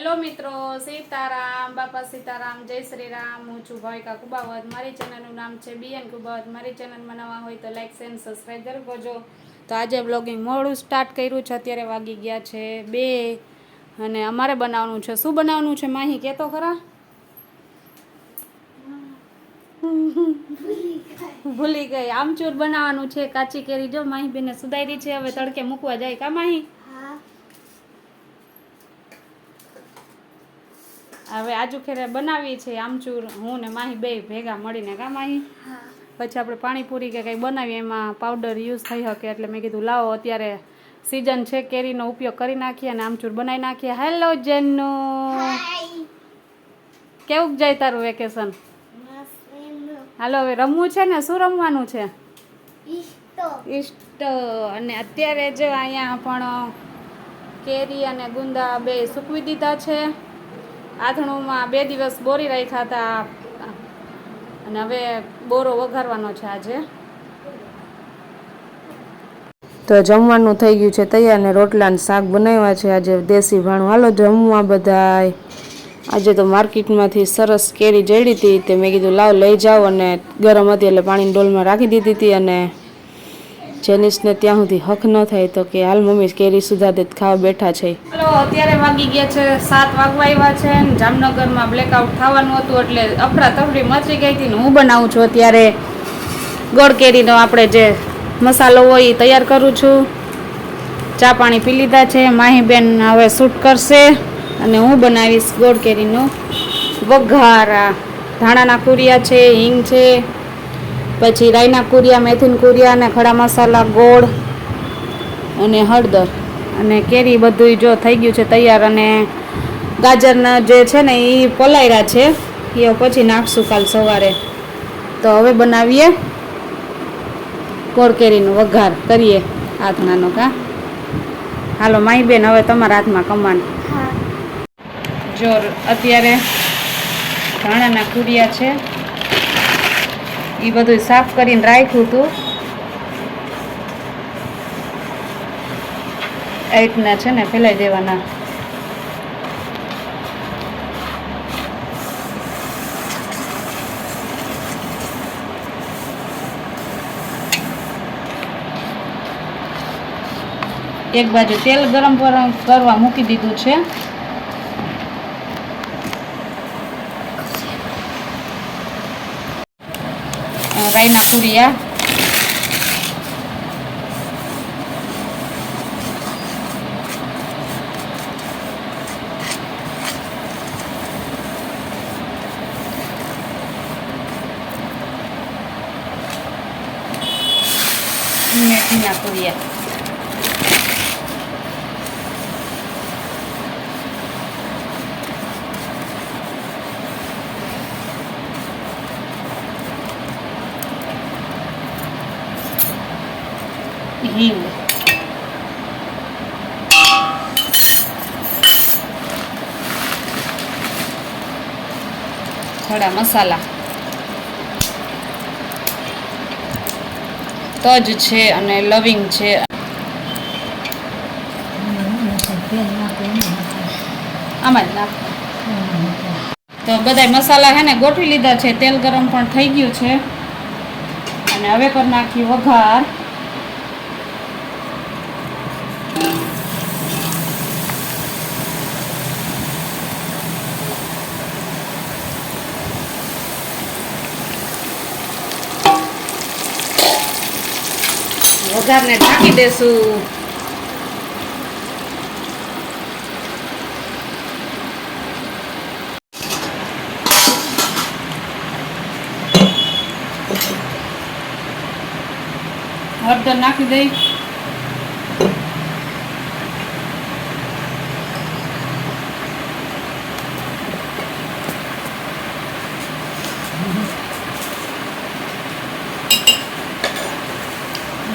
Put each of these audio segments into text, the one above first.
Hello મિત્રો, સીતારામ, બાપા સીતારામ, જય શ્રી રામ. હું છું ભાવિકા કુબાવત. મારી ચેનલનું નામ છે બીએન કુબાવત. મારી ચેનલમાં નવા હોય તો લાઈક એન્ડ સબસ્ક્રાઈબ જરૂર કરજો. તો આજે બ્લોગિંગ મોડું સ્ટાર્ટ કર્યું છે. અત્યારે વાગી ગયા છે 2 અને અમારે બનાવવાનું છે. શું બનાવવાનું છે માહી કહેતો ખરા? ભૂલી ગઈ. આમચૂર બનાવવાનું છે. કાચી કેરી જો માહી બેને સુધારી છે. હવે તડકે મૂકવા જાય કા માહી? હવે આજુ ખેરે બનાવી છે આમચૂર, હું ને માહી બે ભેગા મળીને કા માહી? પછી આપણે પાણીપુરી કે કંઈ બનાવીએ એમાં પાવડર યુઝ થઈ શકે એટલે મેં કીધું લાવો અત્યારે સિઝન છે કેરીનો ઉપયોગ કરી નાખીએ અને આમચૂર બનાવી નાખીએ. હેલો જેન્નુ, કેવું જાય તારું વેકેશન? હાલો હવે રમવું છે ને, શું રમવાનું છે? ઈસ્ટ. અને અત્યારે જો અહીંયા પણ કેરી અને ગુંદા બે સૂકવી દીધા છે. આથણુંમાં 2 દિવસ બોરી રાખ્યા હતા અને હવે બોરો વઘારવાનો છે આજે. તો જમવાનું થઈ ગયું છે તૈયાર ને રોટલા ને શાક બનાવ્યા છે આજે દેશી ભાણું. હાલો જમવા બધાય. આજે તો માર્કેટમાંથી સરસ કેરી જડી હતી તે મેં કીધું લાવ લઈ જાઓ અને ગરમ હતી એટલે પાણીની ડોલમાં રાખી દીધી હતી. અને જેનિસને ત્યાં સુધી હક ન થાય તો કે હાલ મમ્મી કેરી સુધા દે ખાવા બેઠા છે. ચાલો અત્યારે વાગી ગયા છે 7 વાગવા આવ્યા છે. જામનગરમાં બ્લેકઆઉટ થવાનું હતું એટલે અફરાતફરી મચી ગઈ હતી ને હું બનાવું છું અત્યારે ગોળ કેરીનો આપણે જે મસાલો હોય એ તૈયાર કરું છું. ચા પાણી પી લીધા છે. માહીબેન હવે શૂટ કરશે અને હું બનાવીશ ગોળ કેરીનો વઘાર. ધાણાના કુરિયા છે, હિંગ છે, પછી રાઈના કુરિયા, મેથીના કુરિયા અને ખડા મસાલા, ગોળ અને હળદર અને કેરી બધું જો થઈ ગયું છે તૈયાર. અને ગાજરના જે છે ને એ પલાયરા છે એ પછી નાખશું કાલ સવારે. તો હવે બનાવીએ ગોળ કેરીનો વઘાર કરીએ આથણાનો કા. હાલો માઈ બેન હવે તમારા હાથમાં કમાન. જો અત્યારે ધાણાના કુરિયા છે એ બધું સાફ કરીને રાખ્યું હતું. આ રીતના છે ને ફેલાઈ દેવાના. એક બાજુ તેલ ગરમ કરવા મૂકી દીધું છે. રાઈના કુરિયા, મેથીના કુરિયા, હિંગ, ખડા મસાલા, તજ છે અને લવિંગ છે. આમાં જ નાખો. તો બધા મસાલા હે ને ગોઠવી લીધા છે. તેલ ગરમ પણ થઈ ગયું છે અને હવે કરી નાખી વઘાર. વઘારને ઢાંકી દેશું. હળદર નાખી દઈ.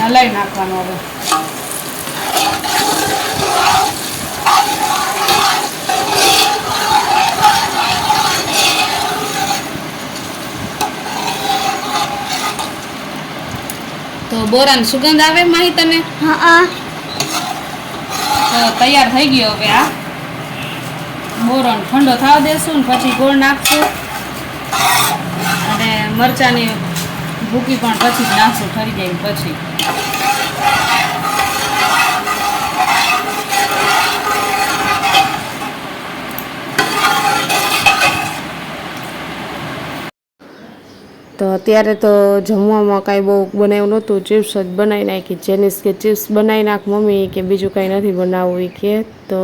હલાવી નાખવાનું હવે. તો બોરાની સુગંધ આવે માહી તને? હા. તો તૈયાર થઈ ગયો હવે આ બોરણ ઠંડો થવા દેશું ને પછી ગોળ નાખશું અને મરચાંની ભૂકી પણ પછી જ નાખશું ઠરી જાય પછી. તો અત્યારે તો જમવામાં કાંઈ બહુ બનાવ્યું નહોતું, ચિપ્સ જ બનાવી નાખી. જેનિસ કે ચિપ્સ બનાવી નાખ મમ્મી, કે બીજું કાંઈ નથી બનાવવું એ કે. તો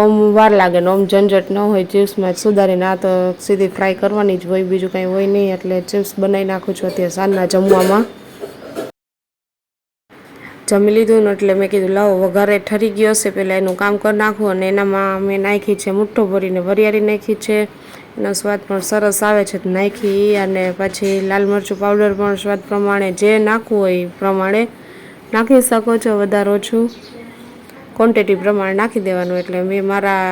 ઓમ વાર લાગે ને ઓમ ઝંઝટ ન હોય ચિપ્સમાં જ સુધારીને, આ તો સીધી ફ્રાય કરવાની જ હોય, બીજું કાંઈ હોય નહીં. એટલે ચિપ્સ બનાવી નાખું છું અત્યારે સાંજના જમવામાં. જમી લીધું ને એટલે મેં કીધું લાવો વઘારે ઠરી ગયો હશે, પહેલાં એનું કામ કરી નાખું. અને એનામાં મેં નાખી છે મુઠ્ઠો ભરીને વરિયાળી નાખી છે, એનો સ્વાદ પણ સરસ આવે છે નાખી. અને પછી લાલ મરચું પાવડર પણ સ્વાદ પ્રમાણે જે નાખવું હોય એ પ્રમાણે નાખી શકો છો, વધારે ઓછું ક્વોન્ટિટી પ્રમાણે નાખી દેવાનું. એટલે મેં મારા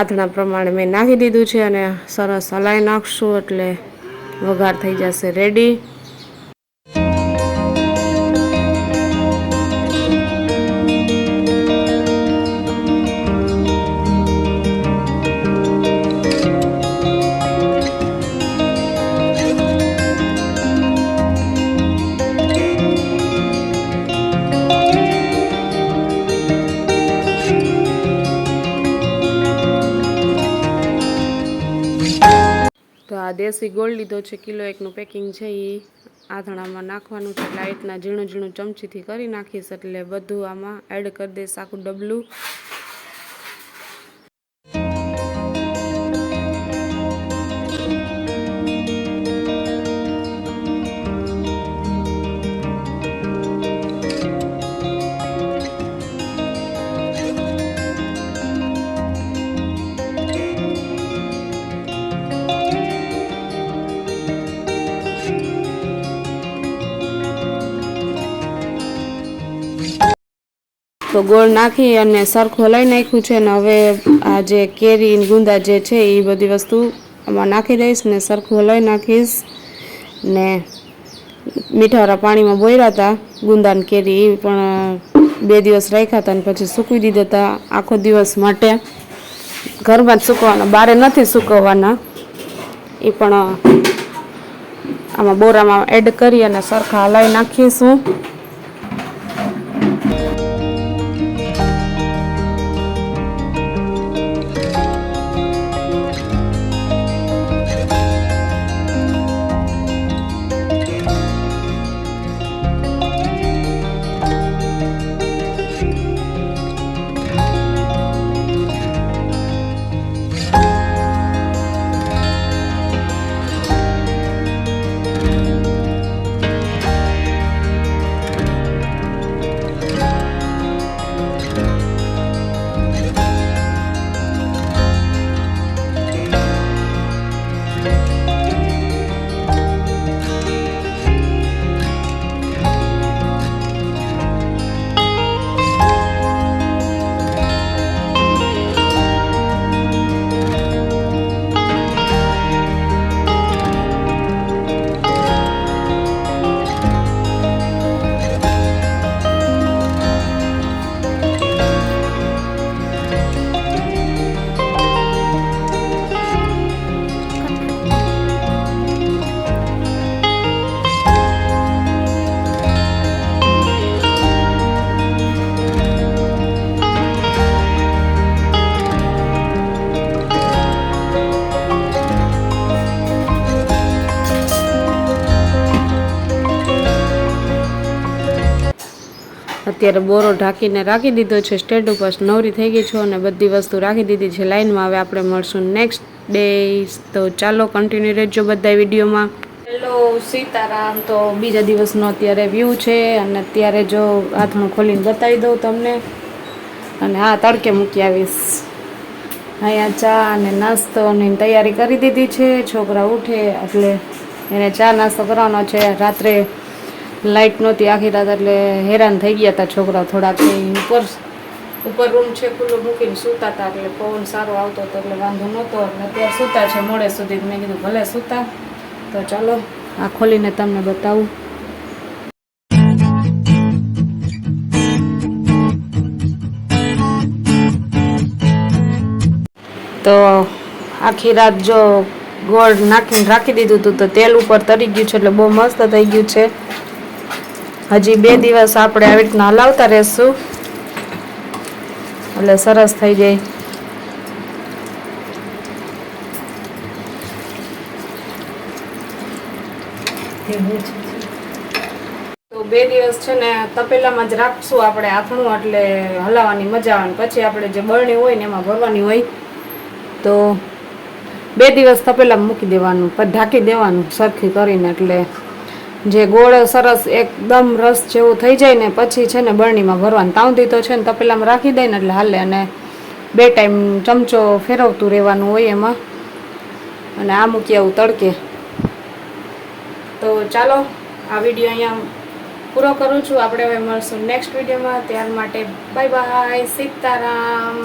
આથણા પ્રમાણે મેં નાખી દીધું છે અને સરસ હલાવી નાખશું એટલે વઘાર થઈ જશે રેડી. તો આ દેશી ગોળ લીધો છે, કિલો 1નું પેકિંગ છે, એ આથણામાં નાખવાનું છે. એટલે આ રીતના ઝીણું ઝીણું ચમચીથી કરી નાખીશ એટલે બધું આમાં એડ કરી દઈશ આખું ડબલું. તો ગોળ નાખી અને સરખું હલાવી નાખ્યું છે. ને હવે આ જે કેરી ગુંદા જે છે એ બધી વસ્તુ આમાં નાખી દઈશ ને સરખું હલાવી નાખીશ. ને મીઠાવાળા પાણીમાં બોળ્યા હતા ગુંદા ને કેરી, એ પણ 2 દિવસ રાખ્યા હતા અને પછી સૂકવી દીધા હતા આખો દિવસ માટે. ઘરમાં જ સૂકવવાના, બહાર નથી સૂકવવાના. એ પણ આમાં બોરામાં એડ કરી અને સરખા હલાવી નાખીશું. અત્યારે બોરો ઢાંકીને રાખી દીધો છે સ્ટેન્ડ ઉપર. નવરી થઈ ગઈ છું અને બધી વસ્તુ રાખી દીધી છે લાઈનમાં. હવે આપણે મળશું નેક્સ્ટ ડે. તો ચાલો કન્ટિન્યુ રહેજો બધા વિડીયોમાં. હેલો સીતારામ. તો બીજા દિવસનો અત્યારે વ્યૂ છે અને અત્યારે જો આથણું ખોલીને બતાવી દઉં તમને. અને હા, તડકે મૂકી આવીશ. અહીંયા ચા અને નાસ્તોની તૈયારી કરી દીધી છે. છોકરા ઉઠે એટલે એને ચા નાસ્તો કરવાનો છે. રાત્રે લાઇટ નહોતી આખી રાત એટલે હેરાન થઈ ગયા હતા છોકરા થોડાક. ઉપર રૂમ છે ખુલ્લું મૂકીને સૂતા હતા એટલે પવન સારો આવતો હતો એટલે વાંધો નહોતો. એટલે અત્યારે સૂતા છે મોડે સુધી. મેં કીધું ભલે સૂતા. તો ચાલો આ ખોલીને તમને બતાવું. તો આખી રાત જો ગોળ નાખીને રાખી દીધું હતું તો તેલ ઉપર તરી ગયું છે એટલે બહુ મસ્ત થઈ ગયું છે. હજી 2 દિવસ આપણે આવી રીતના હલાવતા રહેશું એટલે સરસ થઈ જાય. તો 2 દિવસ છે ને તપેલામાં જ રાખશું આપણે આથણું એટલે હલાવવાની મજા આવે. પછી આપણે જે બરણી હોય ને એમાં ભરવાની હોય તો 2 દિવસ તપેલામાં મૂકી દેવાનું, પછી ઢાંકી દેવાનું સરખી કરીને એટલે જે ગોળ સરસ એકદમ રસ જેવું થઈ જાય ને પછી છે ને બરણીમાં ભરવાનું. તાવથી તો છે ને તપેલામાં રાખી દે ને એટલે હાલે. અને 2 ટાઈમ ચમચો ફેરવતું રહેવાનું હોય એમાં. અને આ મૂકી આવું તડકે. તો ચાલો આ વિડીયો અહીંયા પૂરો કરું છું. આપણે હવે મળશું નેક્સ્ટ વિડીયોમાં. ત્યાર માટે બાય બાય, સીતારામ.